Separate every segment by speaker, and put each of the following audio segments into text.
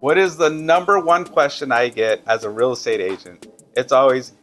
Speaker 1: What is the number one question I get as a real estate agent? It's always,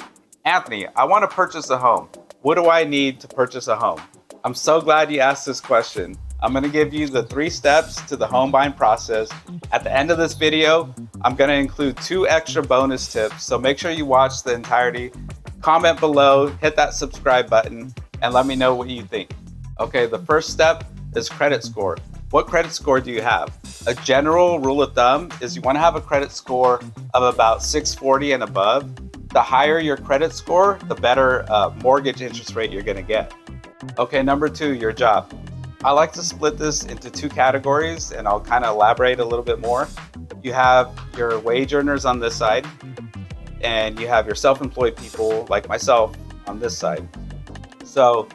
Speaker 1: Anthony, I want to purchase a home. What do I need to purchase a home? I'm so glad you asked this question. I'm going to give you the 3 steps to the home buying process. At the end of this video, I'm going to include 2 extra bonus tips. So make sure you watch the entirety. Comment below, hit that subscribe button, and let me know what you think. Okay, the first step is credit score. What credit score do you have? A general rule of thumb is you want to have a credit score of about 640 and above. The higher your credit score, the better mortgage interest rate you're going to get. Okay, number 2, your job. I like to split this into 2 categories, and I'll kind of elaborate a little bit more. You have your wage earners on this side, and you have your self-employed people like myself on this side. So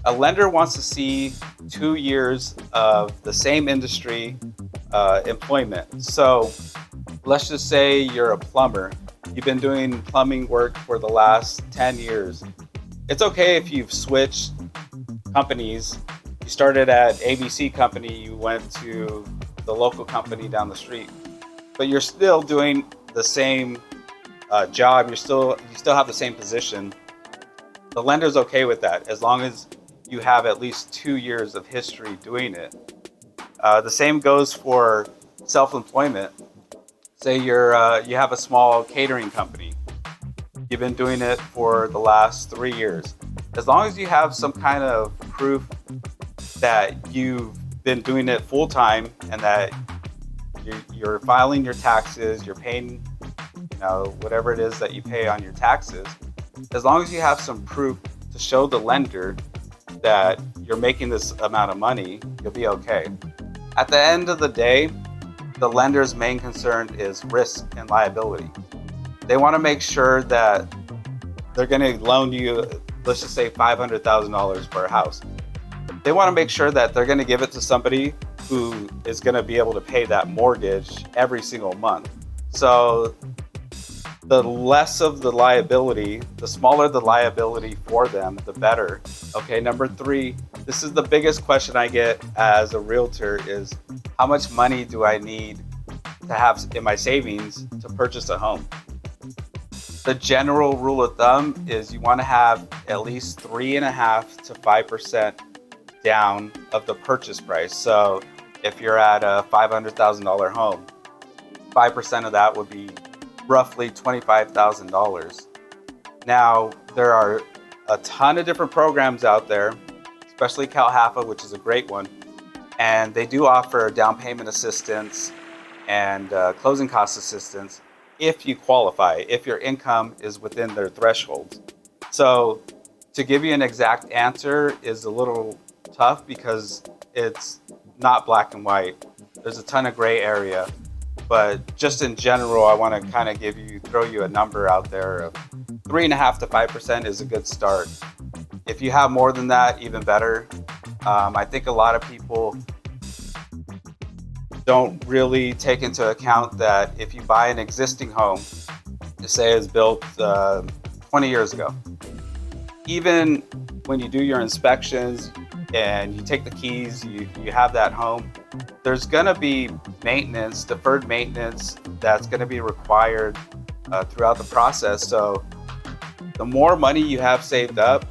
Speaker 1: a lender wants to see 2 years of the same industry employment. So let's just say you're a plumber. You've been doing plumbing work for the last 10 years. It's okay if you've switched companies. You started at ABC company, you went to the local company down the street, but you're still doing the same job. You still have the same position. The lender's okay with that as long as you have at least 2 years of history doing it. The same goes for self-employment. Say you have a small catering company. You've been doing it for the last 3 years. As long as you have some kind of proof that you've been doing it full time and that you're filing your taxes, you're paying, whatever it is that you pay on your taxes. As long as you have some proof to show the lender that you're making this amount of money, you'll be okay. At the end of the day, the lender's main concern is risk and liability. They want to make sure that they're going to loan you, let's just say $500,000 for a house. They want to make sure that they're going to give it to somebody who is going to be able to pay that mortgage every single month. So the less of the liability, the smaller the liability for them, the better. Okay, number 3, this is the biggest question I get as a realtor is, how much money do I need to have in my savings to purchase a home? The general rule of thumb is you want to have at least 3.5% to 5% down of the purchase price. So if you're at a $500,000 home, 5% of that would be roughly $25,000. Now, there are a ton of different programs out there, especially CalHFA, which is a great one. And they do offer down payment assistance and closing cost assistance if you qualify, if your income is within their thresholds. So to give you an exact answer is a little tough because it's not black and white. There's a ton of gray area. But just in general, I want to kind of throw you a number out there of 3.5% to 5% is a good start. If you have more than that, even better. I think a lot of people don't really take into account that if you buy an existing home, say it's built 20 years ago, even when you do your inspections and you take the keys, you have that home, there's going to be maintenance, deferred maintenance that's going to be required throughout the process. So the more money you have saved up,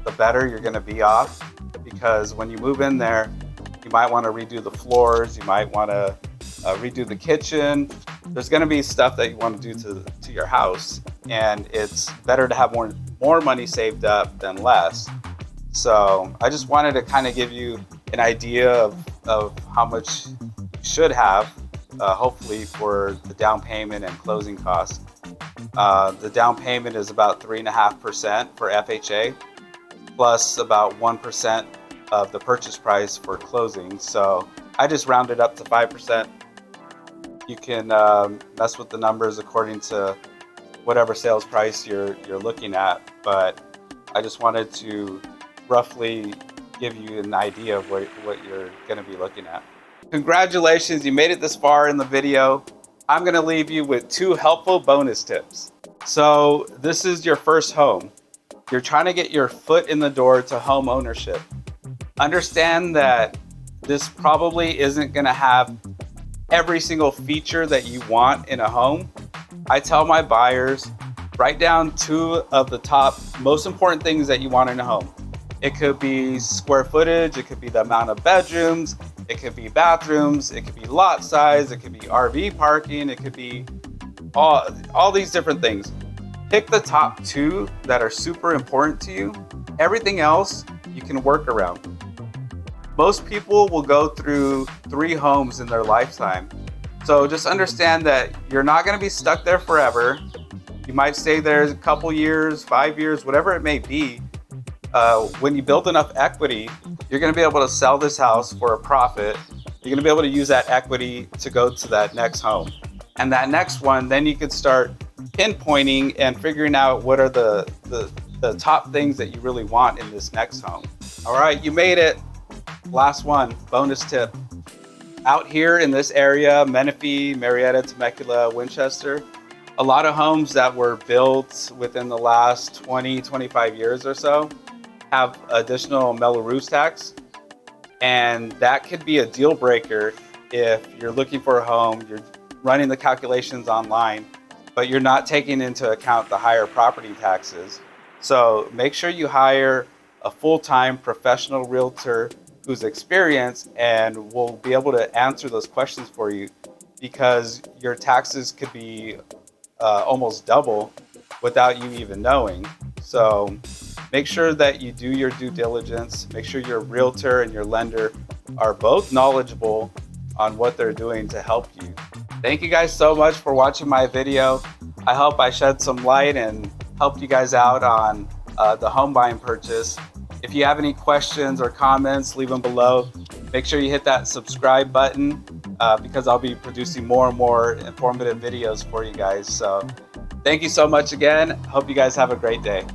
Speaker 1: the better you're going to be off, because when you move in there, you might want to redo the floors, you might want to redo the kitchen. There's going to be stuff that you want to do to your house, and it's better to have more money saved up than less. So I just wanted to kind of give you an idea of how much you should have, hopefully, for the down payment and closing costs. The down payment is about 3.5% for FHA, plus about 1% of the purchase price for closing. So I just rounded up to 5%. You can mess with the numbers according to whatever sales price you're looking at, but I just wanted to roughly give you an idea of what you're going to be looking at. Congratulations, you made it this far in the video. I'm going to leave you with 2 helpful bonus tips. So this is your first home. You're trying to get your foot in the door to home ownership. Understand that this probably isn't going to have every single feature that you want in a home. I tell my buyers, write down 2 of the top most important things that you want in a home. It could be square footage, it could be the amount of bedrooms, it could be bathrooms, it could be lot size, it could be RV parking, it could be all these different things. Pick the top 2 that are super important to you. Everything else you can work around. Most people will go through 3 homes in their lifetime. So just understand that you're not going to be stuck there forever. You might stay there a couple years, 5 years, whatever it may be. When you build enough equity, you're going to be able to sell this house for a profit. You're going to be able to use that equity to go to that next home. And that next one, then you can start pinpointing and figuring out what are the top things that you really want in this next home. All right, you made it. Last one, bonus tip. Out here in this area, Menifee, Marietta, Temecula, Winchester, a lot of homes that were built within the last 20, 25 years or so have additional Mello-Roos tax. And that could be a deal breaker if you're looking for a home, you're running the calculations online, but you're not taking into account the higher property taxes. So make sure you hire a full-time professional realtor who's experienced and will be able to answer those questions for you, because your taxes could be almost double without you even knowing. So make sure that you do your due diligence. Make sure your realtor and your lender are both knowledgeable on what they're doing to help you. Thank you guys so much for watching my video. I hope I shed some light and helped you guys out on the home buying purchase. If you have any questions or comments, leave them below. Make sure you hit that subscribe button because I'll be producing more and more informative videos for you guys. So thank you so much again. Hope you guys have a great day.